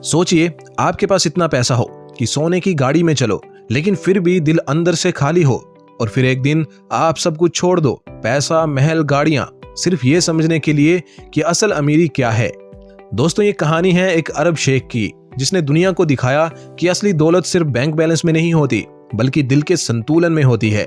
सोचिए, आपके पास इतना पैसा हो कि सोने की गाड़ी में चलो, लेकिन फिर भी दिल अंदर से खाली हो। और फिर एक दिन आप सब कुछ छोड़ दो, पैसा, महल, गाड़ियां, सिर्फ ये समझने के लिए कि असल अमीरी क्या है। दोस्तों, ये कहानी है एक अरब शेख की, जिसने दुनिया को दिखाया कि असली दौलत सिर्फ बैंक बैलेंस में नहीं होती, बल्कि दिल के संतुलन में होती है।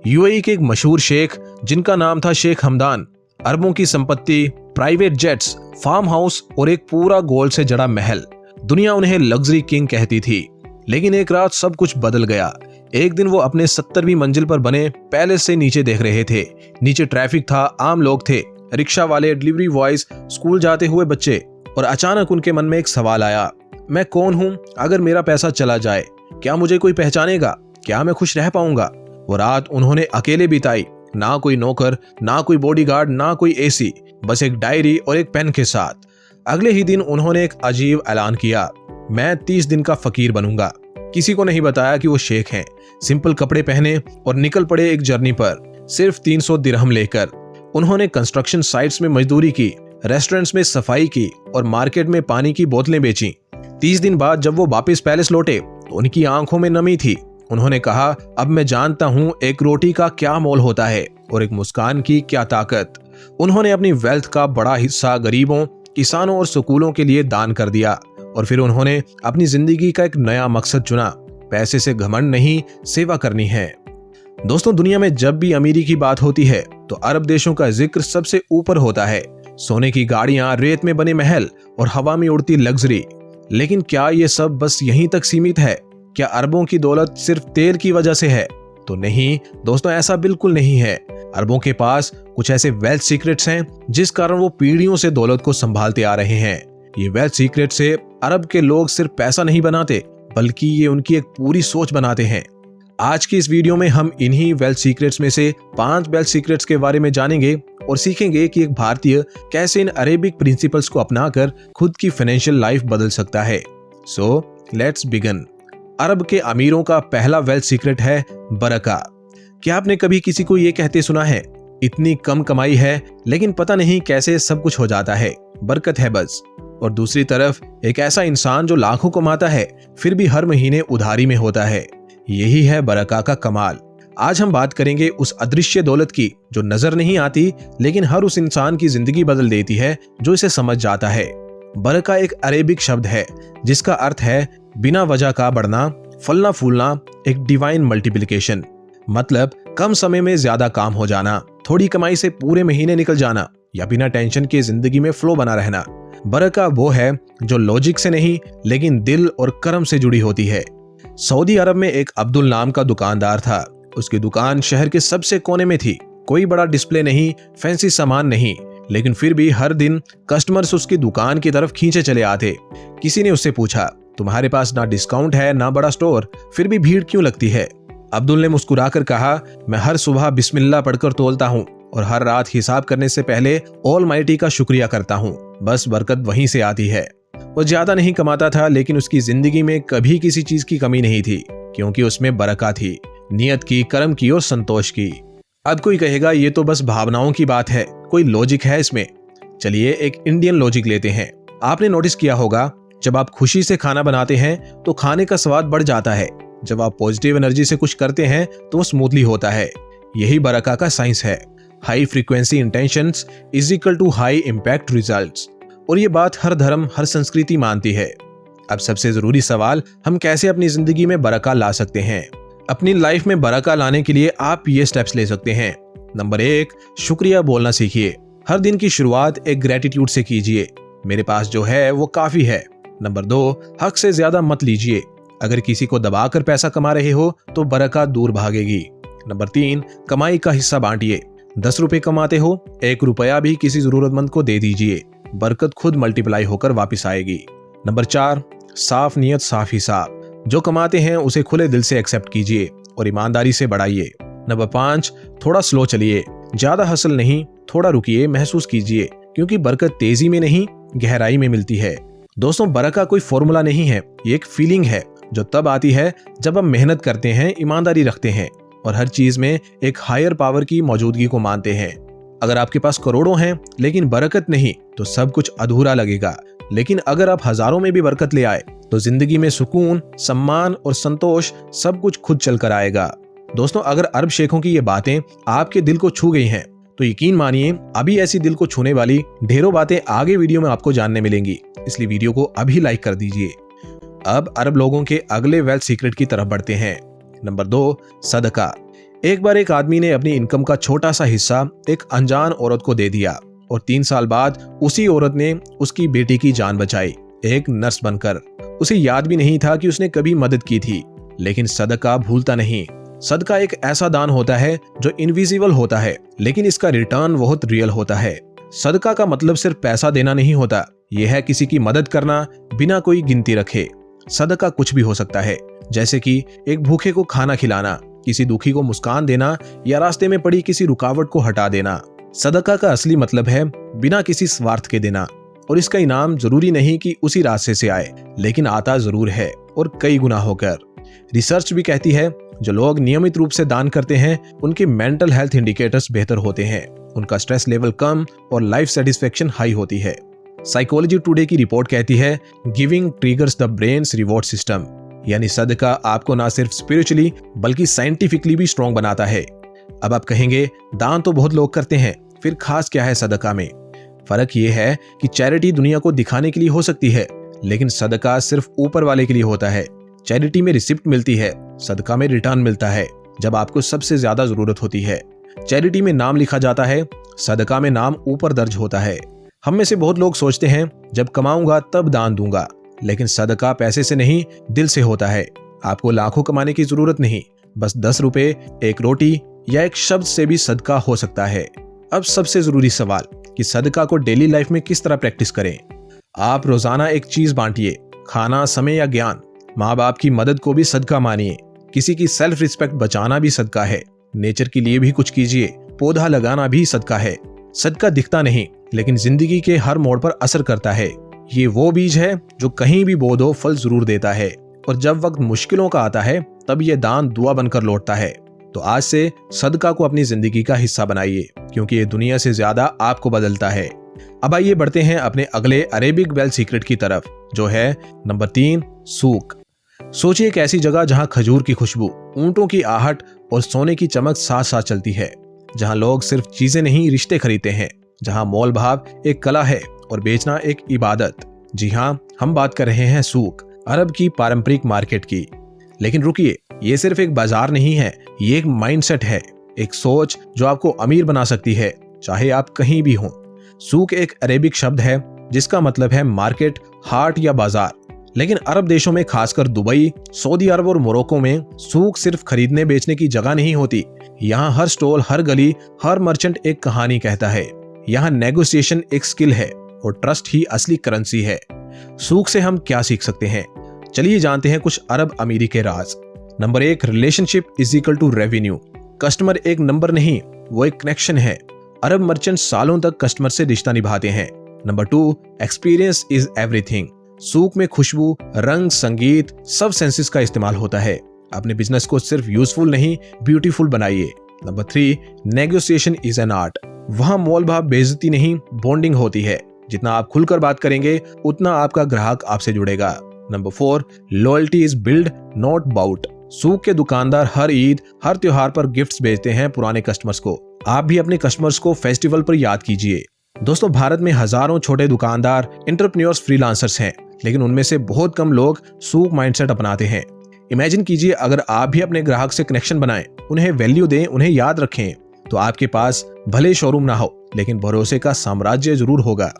यूएई के एक मशहूर शेख, जिनका नाम था शेख हमदान, अरबों की संपत्ति, प्राइवेट जेट्स, फार्म हाउस और एक पूरा गोल्ड से जड़ा महल। दुनिया उन्हें लग्जरी किंग कहती थी। लेकिन एक रात सब कुछ बदल गया। एक दिन वो अपने 70वीं मंजिल पर बने पैलेस से नीचे देख रहे थे। नीचे ट्रैफिक था, आम लोग थे, रिक्शा वाले, डिलीवरी बॉयज, स्कूल जाते हुए बच्चे। और अचानक उनके मन में एक सवाल आया, मैं कौन हूँ? अगर मेरा पैसा चला जाए, क्या मुझे कोई पहचानेगा? क्या मैं खुश रह पाऊंगा? वो रात उन्होंने अकेले बिताई, ना कोई नौकर, ना कोई बॉडीगार्ड, ना कोई एसी, बस एक डायरी और एक पेन के साथ। अगले ही दिन उन्होंने एक अजीब ऐलान किया, मैं 30 दिन का फकीर बनूंगा। किसी को नहीं बताया कि वो शेख हैं। सिंपल कपड़े पहने और निकल पड़े एक जर्नी पर, सिर्फ 300 दिरहम लेकर। उन्होंने कंस्ट्रक्शन साइट्स में मजदूरी की, रेस्टोरेंट्स में सफाई की और मार्केट में पानी की बोतलें बेची। 30 दिन बाद जब वो वापस पैलेस लौटे तो उनकी आंखों में नमी थी। उन्होंने कहा, अब मैं जानता हूँ एक रोटी का क्या मोल होता है और एक मुस्कान की क्या ताकत। उन्होंने अपनी वेल्थ का बड़ा हिस्सा गरीबों, किसानों और स्कूलों के लिए दान कर दिया। और फिर उन्होंने अपनी जिंदगी का एक नया मकसद चुना, पैसे से घमंड नहीं, सेवा करनी है। दोस्तों, दुनिया में जब भी अमीरी की बात होती है तो अरब देशों का जिक्र सबसे ऊपर होता है। सोने की गाड़ियां, रेत में बने महल और हवा में उड़ती लग्जरी। लेकिन क्या ये सब बस यहीं तक सीमित है? क्या अरबों की दौलत सिर्फ तेल की वजह से है? तो नहीं दोस्तों, ऐसा बिल्कुल नहीं है। अरबों के पास कुछ ऐसे वेल्थ सीक्रेट्स हैं जिस कारण वो पीढ़ियों से दौलत को संभालते आ रहे हैं। ये वेल्थ सीक्रेट से अरब के लोग सिर्फ पैसा नहीं बनाते, बल्कि ये उनकी एक पूरी सोच बनाते हैं। आज की इस वीडियो में हम इन्हीं वेल्थ सीक्रेट्स में से 5 वेल्थ सीक्रेट्स के बारे में जानेंगे और सीखेंगे कि एक भारतीय कैसे इन अरेबिक प्रिंसिपल्स को अपनाकर खुद की फाइनेंशियल लाइफ बदल सकता है। So let's begin. अरब के अमीरों का पहला वेल्थ सीक्रेट है बरका। क्या आपने कभी किसी को ये कहते सुना है, इतनी कम कमाई है लेकिन पता नहीं कैसे सब कुछ हो जाता है, बरकत है बस। और दूसरी तरफ एक ऐसा इंसान जो लाखों कमाता है फिर भी हर महीने उधारी में होता है। यही है बरका का कमाल। आज हम बात करेंगे उस अदृश्य दौलत की जो नजर नहीं आती लेकिन हर उस इंसान की जिंदगी बदल देती है जो इसे समझ जाता है। बरका एक अरेबिक शब्द है जिसका अर्थ है बिना वजह का बढ़ना, फलना फूलना, एक डिवाइन मल्टीप्लिकेशन। मतलब कम समय में ज्यादा काम हो जाना, थोड़ी कमाई से पूरे महीने निकल जाना, या बिना टेंशन के जिंदगी में फ्लो बना रहना। बरका वो है जो लॉजिक से नहीं लेकिन दिल और कर्म से जुड़ी होती है। सऊदी अरब में एक अब्दुल नाम का दुकानदार था। उसकी दुकान शहर के सबसे कोने में थी। कोई बड़ा डिस्प्ले नहीं, फैंसी सामान नहीं, लेकिन फिर भी हर दिन कस्टमर्स उसकी दुकान की तरफ खींचे चले आते। किसी ने उससे पूछा, तुम्हारे पास ना डिस्काउंट है ना बड़ा स्टोर, फिर भी भीड़ क्यों लगती है? अब्दुल ने मुस्कुराकर कहा, मैं हर सुबह बिस्मिल्लाह पढ़कर तोलता हूँ और हर रात हिसाब करने से पहले ऑलमाइटी का शुक्रिया करता हूँ। बस बरकत वहीं से आती है। वो ज्यादा नहीं कमाता था लेकिन उसकी जिंदगी में कभी किसी चीज की कमी नहीं थी, क्योंकि उसमें बरका थी, नियत की, कर्म की और संतोष की। अब कोई कहेगा ये तो बस भावनाओं की बात है, कोई लॉजिक है इसमें? चलिए एक इंडियन लॉजिक लेते हैं। आपने नोटिस किया होगा, जब आप खुशी से खाना बनाते हैं तो खाने का स्वाद बढ़ जाता है। जब आप पॉजिटिव एनर्जी से कुछ करते हैं तो वो स्मूथली होता है। यही बरका का साइंस है। High frequency intentions is equal to high impact results. और ये बात हर धर्म, हर संस्कृति मानती है। अब सबसे जरूरी सवाल, हम कैसे अपनी जिंदगी में बरका ला सकते हैं? अपनी लाइफ में बरका लाने के लिए आप ये स्टेप्स ले सकते हैं। नंबर 1, शुक्रिया बोलना सीखिए। हर दिन की शुरुआत एक ग्रेटिट्यूड से कीजिए, मेरे पास जो है वो काफी है। नंबर 2, हक से ज्यादा मत लीजिए। अगर किसी को दबाकर पैसा कमा रहे हो तो बरका दूर भागेगी। नंबर 3, कमाई का हिस्सा बांटिए। 10 रुपए कमाते हो, 1 रुपया भी किसी जरूरतमंद को दे दीजिए, बरकत खुद मल्टीप्लाई होकर वापस आएगी। नंबर 4, साफ नियत साफ हिसाब। जो कमाते हैं उसे खुले दिल से एक्सेप्ट कीजिए और ईमानदारी से बढ़ाइए। नंबर 5, थोड़ा स्लो चलिए। ज्यादा हसल नहीं, थोड़ा रुकिए, महसूस कीजिए, क्योंकि बरकत तेजी में नहीं गहराई में मिलती है। दोस्तों, बरका कोई फॉर्मूला नहीं है, ये एक फीलिंग है जो तब आती है जब हम मेहनत करते हैं, ईमानदारी रखते हैं और हर चीज में एक हायर पावर की मौजूदगी को मानते हैं। अगर आपके पास करोड़ों हैं लेकिन बरकत नहीं तो सब कुछ अधूरा लगेगा, लेकिन अगर आप हजारों में भी बरकत ले आए तो जिंदगी में सुकून, सम्मान और संतोष सब कुछ खुद चल कर आएगा। दोस्तों, अगर अरब शेखों की ये बातें आपके दिल को छू गई हैं तो यकीन मानिए अभी ऐसी दिल को छूने वाली ढेरों बातें आगे वीडियो में आपको जानने मिलेंगी, इसलिए वीडियो को अभी लाइक कर दीजिए। अब अरब लोगों के अगले वेल्थ सीक्रेट की तरफ बढ़ते हैं। नंबर 2, सदका। एक बार एक आदमी ने अपनी इनकम का छोटा सा हिस्सा एक अनजान औरत को दे दिया और 3 साल बाद उसी औरत ने उसकी बेटी की जान बचाई, एक नर्स बनकर। उसे याद भी नहीं था कि उसने कभी मदद की थी, लेकिन सदका भूलता नहीं। सदका एक ऐसा दान होता है जो इनविजिबल होता है, लेकिन इसका रिटर्न बहुत रियल होता है। सदका का मतलब सिर्फ पैसा देना नहीं होता, यह है किसी की मदद करना बिना कोई गिनती रखे। सदका कुछ भी हो सकता है, जैसे कि एक भूखे को खाना खिलाना, किसी दुखी को मुस्कान देना या रास्ते में पड़ी किसी रुकावट को हटा देना। सदका का असली मतलब है बिना किसी स्वार्थ के देना, और इसका इनाम जरूरी नहीं कि उसी रास्ते से आए, लेकिन आता जरूर है और कई गुना होकर। रिसर्च भी कहती है जो लोग नियमित रूप से दान करते हैं उनके मेंटल हेल्थ इंडिकेटर्स बेहतर होते हैं, उनका स्ट्रेस लेवल कम और लाइफ सेटिस्फेक्शन हाई होती है। साइकोलॉजी टुडे की रिपोर्ट कहती है giving triggers the brains reward system, यानी सदका आपको ना सिर्फ स्पिरिचुअली बल्कि साइंटिफिकली भी स्ट्रॉन्ग बनाता है। अब आप कहेंगे दान तो बहुत लोग करते हैं, फिर खास क्या है सदका में? फर्क ये है कि चैरिटी दुनिया को दिखाने के लिए हो सकती है, लेकिन सदका सिर्फ ऊपर वाले के लिए होता है। चैरिटी में रिसिप्ट मिलती है, सदका में रिटर्न मिलता है जब आपको सबसे ज्यादा जरूरत होती है। चैरिटी में नाम लिखा जाता है, सदका में नाम ऊपर दर्ज होता है। हम में से बहुत लोग सोचते हैं जब कमाऊंगा तब दान दूंगा, लेकिन सदका पैसे से नहीं दिल से होता है। आपको लाखों कमाने की जरूरत नहीं, बस 10 रुपए, एक रोटी या एक शब्द से भी सदका हो सकता है। अब सबसे जरूरी सवाल कि सदका को डेली लाइफ में किस तरह प्रैक्टिस करें। आप रोजाना एक चीज बांटिए, खाना, समय या ज्ञान। माँ बाप की मदद को भी सदका मानिए, किसी की सेल्फ रिस्पेक्ट बचाना भी सदका है। नेचर के लिए भी कुछ कीजिए, पौधा लगाना भी सदका है। सदका दिखता नहीं, लेकिन जिंदगी के हर मोड़ पर असर करता है। ये वो बीज है जो कहीं भी बो दो फल जरूर देता है, और जब वक्त मुश्किलों का आता है तब ये दान दुआ बनकर लौटता है। तो आज से सदका को अपनी जिंदगी का हिस्सा बनाइए, क्योंकि ये दुनिया से ज्यादा आपको बदलता है। अब आइए बढ़ते हैं अपने अगले अरेबिक वेल्थ सीक्रेट की तरफ, जो है नंबर 3, सूक। सोचिए एक ऐसी जगह जहां खजूर की खुशबू, ऊंटों की आहट और सोने की चमक साथ साथ चलती है, जहां लोग सिर्फ चीजें नहीं रिश्ते खरीदते हैं, जहां मोल भाव एक कला है और बेचना एक इबादत। जी हाँ, हम बात कर रहे हैं सूक, अरब की पारंपरिक मार्केट की। लेकिन रुकिए, ये सिर्फ एक बाजार नहीं है, ये एक माइंडसेट है, एक सोच जो आपको अमीर बना सकती है, चाहे आप कहीं भी हों। सूक एक अरेबिक शब्द है जिसका मतलब है मार्केट, हाट या बाजार। लेकिन अरब देशों में, खासकर दुबई, सऊदी अरब और मोरक्को में सूक सिर्फ खरीदने बेचने की जगह नहीं होती। यहाँ हर स्टॉल, हर गली, हर मर्चेंट एक कहानी कहता है। यहाँ नेगोशिएशन एक स्किल है और ट्रस्ट ही असली करेंसी है। सूक से हम क्या सीख सकते हैं? चलिए जानते हैं कुछ अरब अमीरी के राज। Number 1, relationship is equal to revenue. Customer एक नंबर नहीं, वो एक कनेक्शन है। अरब मर्चेंट सालों तक कस्टमर से रिश्ता निभाते हैं। Number 2, experience is everything. सूक में खुशबू, रंग, संगीत, सब सेंसेस का इस्तेमाल होता है। अपने बिजनेस को सिर्फ यूजफुल नहीं, ब्यूटीफुल बनाइए। Number 3, negotiation is an art. वहां मोल भाव, बेइज्जती नहीं, बॉन्डिंग होती है। जितना आप खुलकर बात करेंगे उतना आपका ग्राहक आपसे जुड़ेगा। Number 4, loyalty is build not bought. सूक के दुकानदार हर ईद, हर त्योहार पर गिफ्ट्स भेजते हैं पुराने कस्टमर्स को। आप भी अपने कस्टमर्स को फेस्टिवल पर याद कीजिए। दोस्तों, भारत में हजारों छोटे दुकानदार, एंटरप्रेन्योर्स, फ्रीलांसर्स हैं, लेकिन उनमें से बहुत कम लोग सूक माइंडसेट अपनाते हैं। इमेजिन कीजिए अगर आप भी अपने ग्राहक से कनेक्शन बनाएं, उन्हें वैल्यू दें, उन्हें याद रखें, तो आपके पास भले शोरूम ना हो, लेकिन भरोसे का साम्राज्य जरूर होगा।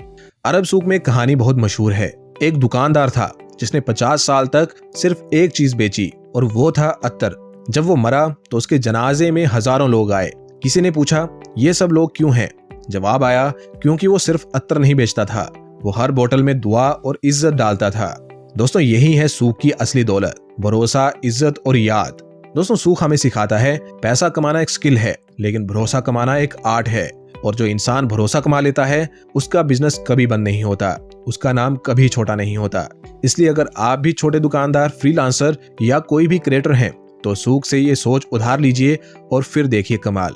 अरब सूक में कहानी बहुत मशहूर है। एक दुकानदार था जिसने 50 साल तक सिर्फ एक चीज बेची, और वो था अत्तर। जब वो मरा तो उसके जनाजे में हजारों लोग आए। किसी ने पूछा, ये सब लोग क्यों हैं? जवाब आया, क्योंकि वो सिर्फ अत्तर नहीं बेचता था, वो हर बोतल में दुआ और इज्जत डालता था। दोस्तों, यही है सूक की असली दौलत, भरोसा, इज्जत और याद। दोस्तों, सूक हमें सिखाता है पैसा कमाना एक स्किल है, लेकिन भरोसा कमाना एक आर्ट है। और जो इंसान भरोसा कमा लेता है उसका बिजनेस कभी बंद नहीं होता, उसका नाम कभी छोटा नहीं होता। इसलिए अगर आप भी छोटे दुकानदार, फ्रीलांसर या कोई भी क्रिएटर हैं, तो सूक से ये सोच उधार लीजिए और फिर देखिए कमाल।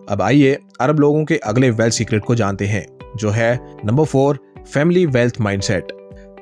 अब आइए अरब लोगों के अगले वेल्थ सीक्रेट को जानते हैं, जो है नंबर 4, फैमिली वेल्थ माइंडसेट।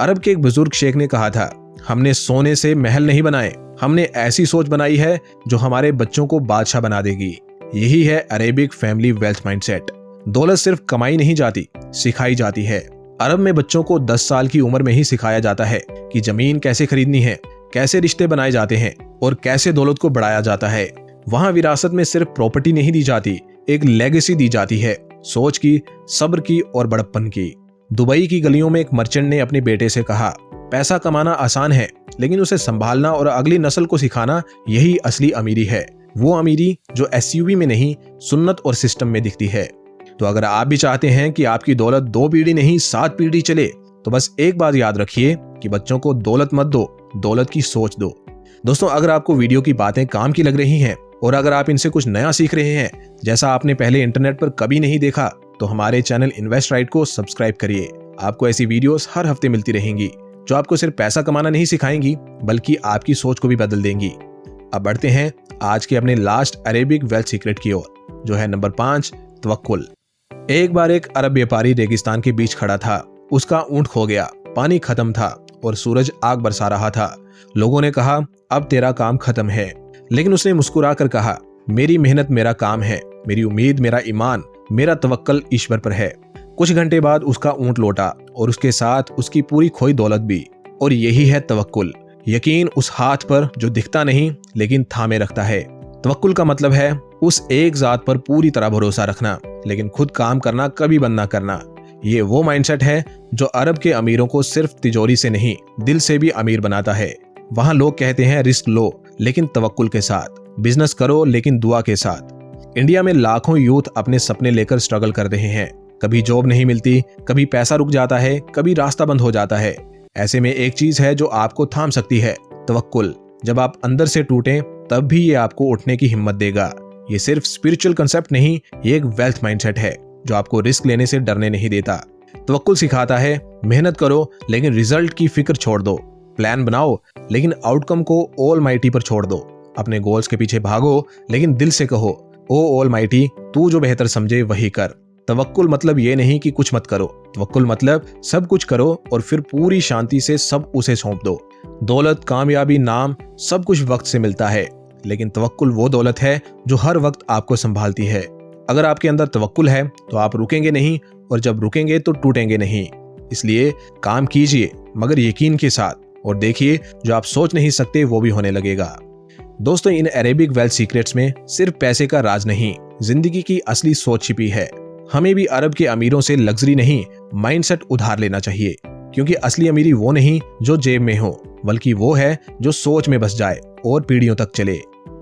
अरब के एक बुजुर्ग शेख ने कहा था, हमने सोने से महल नहीं बनाए, हमने ऐसी सोच बनाई है जो हमारे बच्चों को बादशाह बना देगी। यही है अरेबिक फैमिली वेल्थ माइंडसेट। दौलत सिर्फ कमाई नहीं जाती, सिखाई जाती है। अरब में बच्चों को 10 साल की उम्र में ही सिखाया जाता है कि जमीन कैसे खरीदनी है, कैसे रिश्ते बनाए जाते हैं और कैसे दौलत को बढ़ाया जाता है। वहां विरासत में सिर्फ प्रॉपर्टी नहीं दी जाती, एक लेगेसी दी जाती है, सोच की, सब्र की और बड़प्पन की। दुबई की गलियों में एक मर्चेंट ने अपने बेटे से कहा, पैसा कमाना आसान है, लेकिन उसे संभालना और अगली नस्ल को सिखाना यही असली अमीरी है। वो अमीरी जो एसयूवी में नहीं, सुन्नत और सिस्टम में दिखती है। तो अगर आप भी चाहते हैं कि आपकी दौलत 2 पीढ़ी नहीं 7 पीढ़ी चले, तो बस एक बात याद रखिए कि बच्चों को दौलत मत दो, दौलत की सोच दो। दोस्तों, अगर आपको वीडियो की बातें काम की लग रही हैं और अगर आप इनसे कुछ नया सीख रहे हैं जैसा आपने पहले इंटरनेट पर कभी नहीं देखा, तो हमारे चैनल इन्वेस्ट राइट को सब्सक्राइब करिए। आपको ऐसी वीडियोस हर हफ्ते मिलती रहेंगी जो आपको सिर्फ पैसा कमाना नहीं सिखाएंगी, बल्कि आपकी सोच को भी बदल देंगी। अब बढ़ते हैं आज के अपने लास्ट अरेबिक वेल्थ सीक्रेट की ओर, जो है नंबर 5, तवक्कुल। एक बार एक अरब व्यापारी रेगिस्तान के बीच खड़ा था। उसका ऊंट खो गया, पानी खत्म था और सूरज आग बरसा रहा था। लोगों ने कहा, अब तेरा काम खत्म है। लेकिन उसने मुस्कुरा कर कहा, मेरी मेहनत मेरा काम है, मेरी उम्मीद मेरा ईमान, मेरा तवक्कल ईश्वर पर है। कुछ घंटे बाद उसका ऊंट लौटा और उसके साथ उसकी पूरी खोई दौलत भी। और यही है तवक्कुल, यकीन उस हाथ पर जो दिखता नहीं लेकिन थामे रखता है। तवक्कुल का मतलब है उस एक जात पर पूरी तरह भरोसा रखना, लेकिन खुद काम करना कभी बंद ना करना। ये वो माइंडसेट है जो अरब के अमीरों को सिर्फ तिजोरी से नहीं, दिल से भी अमीर बनाता है। वहां लोग कहते हैं रिस्क लो लेकिन तवक्कुल के साथ, बिजनेस करो लेकिन दुआ के साथ। इंडिया में लाखों यूथ अपने सपने लेकर स्ट्रगल कर रहे हैं। कभी जॉब नहीं मिलती, कभी पैसा रुक जाता है, कभी रास्ता बंद हो जाता है। ऐसे में एक चीज है जो आपको थाम सकती है, तवक्कुल। जब आप अंदर से टूटें तब भी ये आपको उठने की हिम्मत देगा। ये सिर्फ स्पिरिचुअल कंसेप्ट नहीं, ये एक वेल्थ माइंडसेट है जो आपको रिस्क लेने से डरने नहीं देता। तवक्कुल सिखाता है मेहनत करो लेकिन रिजल्ट की फिक्र छोड़ दो, प्लान बनाओ लेकिन आउटकम को ऑल माइटी पर छोड़ दो। अपने गोल्स के पीछे भागो लेकिन दिल से कहो, ओ ऑल माइटी, तू जो बेहतर समझे वही कर। तवक्कुल मतलब ये नहीं कि कुछ मत करो, तवक्कुल मतलब सब कुछ करो और फिर पूरी शांति से सब उसे सौंप दो। दौलत, कामयाबी, नाम सब कुछ वक्त से मिलता है, लेकिन तवक्कुल वो दौलत है जो हर वक्त आपको संभालती है। अगर आपके अंदर तवक्कुल है तो आप रुकेंगे नहीं, और जब रुकेंगे तो टूटेंगे नहीं। इसलिए काम कीजिए मगर यकीन के साथ, और देखिए जो आप सोच नहीं सकते वो भी होने लगेगा। दोस्तों, इन अरेबिक वेल्थ सीक्रेट्स में सिर्फ पैसे का राज नहीं, जिंदगी की असली सोच छिपी है। हमें भी अरब के अमीरों से लग्जरी नहीं, माइंडसेट उधार लेना चाहिए, क्योंकि असली अमीरी वो नहीं जो जेब में हो, बल्कि वो है जो सोच में बस जाए और पीढ़ियों तक चले।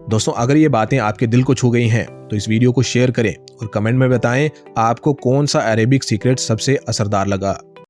दोस्तों, अगर ये बातें आपके दिल को छू गई हैं तो इस वीडियो को शेयर करें और कमेंट में बताएं आपको कौन सा अरेबिक सीक्रेट सबसे असरदार लगा।